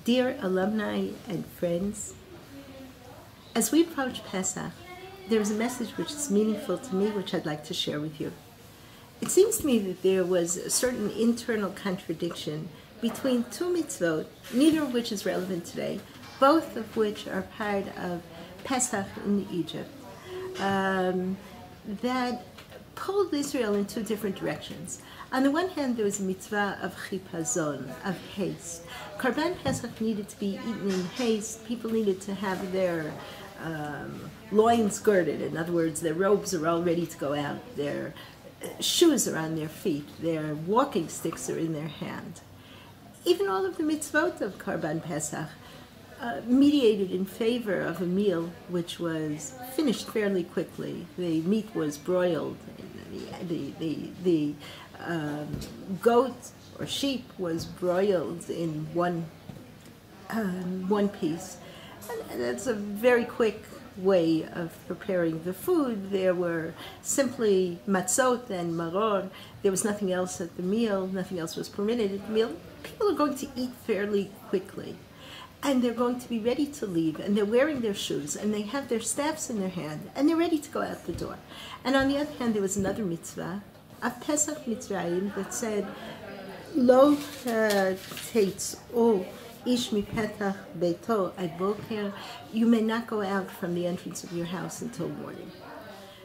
Dear alumni and friends, as we approach Pesach, there is a message which is meaningful to me, which I'd like to share with you. It seems to me that there was a certain internal contradiction between two mitzvot, neither of which is relevant today, both of which are part of Pesach in Egypt, that pulled Israel in two different directions. On the one hand, there was a mitzvah of chipazon, of haste. Karban Pesach needed to be eaten in haste. People needed to have their loins girded. In other words, their robes are all ready to go out. Their shoes are on their feet. Their walking sticks are in their hand. Even all of the mitzvot of Karban Pesach mediated in favor of a meal which was finished fairly quickly. The meat was broiled. The goat or sheep was broiled in one piece. And that's a very quick way of preparing the food. There were simply matzot and maror. There was nothing else at the meal. Nothing else was permitted at the meal. People are going to eat fairly quickly. And they're going to be ready to leave, and they're wearing their shoes, and they have their staffs in their hand, and they're ready to go out the door. And on the other hand, there was another mitzvah, of Pesach Mitzrayim, that said, Lo teitzu ish mipetach beito ad boker, you may not go out from the entrance of your house until morning.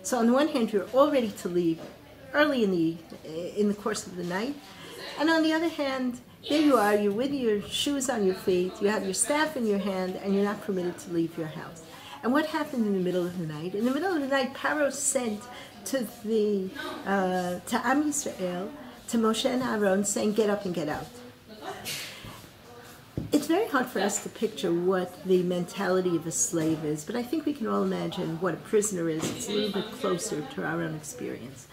So on the one hand, you're all ready to leave early in the course of the night, and on the other hand, there you are, you're with your shoes on your feet, you have your staff in your hand, and you're not permitted to leave your house. And what happened in the middle of the night? In the middle of the night, Paro sent to Am Yisrael, to Moshe and Aaron, saying, get up and get out. It's very hard for us to picture what the mentality of a slave is, but I think we can all imagine what a prisoner is. It's a little bit closer to our own experience.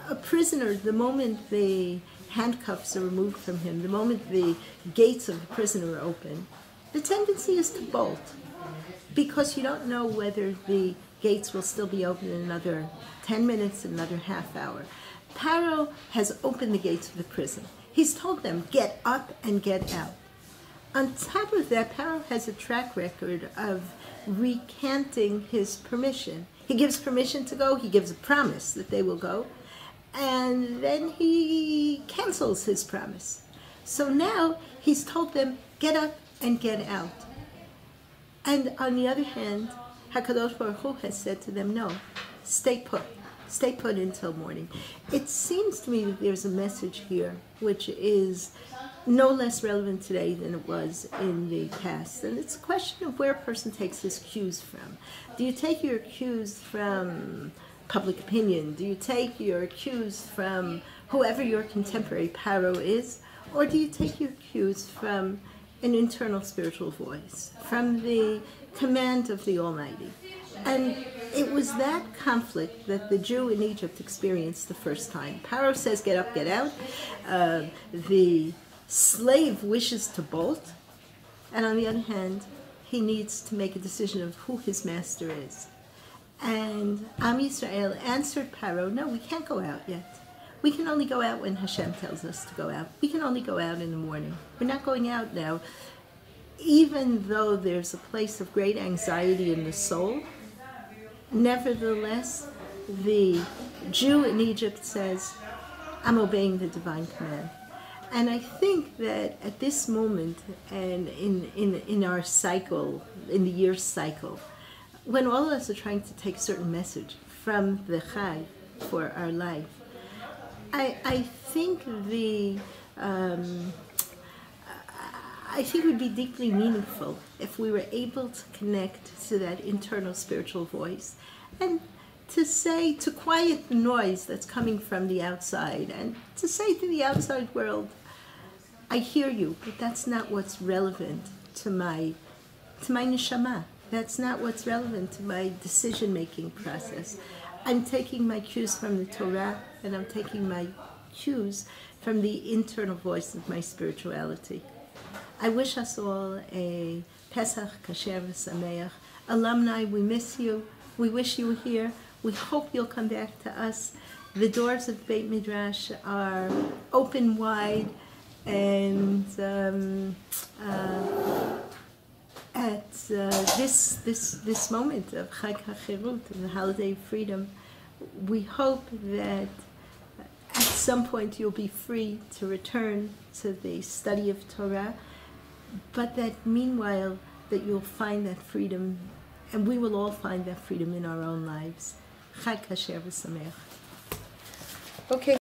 A prisoner, the moment the handcuffs are removed from him, the moment the gates of the prison are open, the tendency is to bolt, because you don't know whether the gates will still be open in another 10 minutes, another half hour. Paro has opened the gates of the prison. He's told them, get up and get out. On top of that, Paro has a track record of recanting his permission. He gives permission to go, he gives a promise that they will go, and then he cancels his promise. So now he's told them, get up and get out. And on the other hand, HaKadosh Baruch Hu has said to them, no, stay put. Stay put until morning. It seems to me that there's a message here which is no less relevant today than it was in the past. And it's a question of where a person takes his cues from. Do you take your cues from public opinion? Do you take your cues from whoever your contemporary Paro is? Or do you take your cues from an internal spiritual voice, from the command of the Almighty? And it was that conflict that the Jew in Egypt experienced the first time. Paro says, get up, get out. The slave wishes to bolt. And on the other hand, he needs to make a decision of who his master is. And Am Yisrael answered Paro, no, we can't go out yet. We can only go out when Hashem tells us to go out. We can only go out in the morning. We're not going out now. Even though there's a place of great anxiety in the soul, nevertheless, the Jew in Egypt says, I'm obeying the divine command. And I think that at this moment, and in our cycle, in the year's cycle, when all of us are trying to take a certain message from the Chai for our life, I think it would be deeply meaningful if we were able to connect to that internal spiritual voice and to quiet the noise that's coming from the outside, and to say to the outside world, I hear you, but that's not what's relevant to my neshama. That's not what's relevant to my decision-making process. I'm taking my cues from the Torah, and I'm taking my cues from the internal voice of my spirituality. I wish us all a Pesach Kasher v'Sameach. Alumni, we miss you. We wish you were here. We hope you'll come back to us. The doors of Beit Midrash are open wide, and at this moment of Chag HaChirut, the holiday of freedom. We hope that at some point you'll be free to return to the study of Torah, but that meanwhile that you'll find that freedom, and we will all find that freedom in our own lives. Chag Kasher v'Sameach. Okay.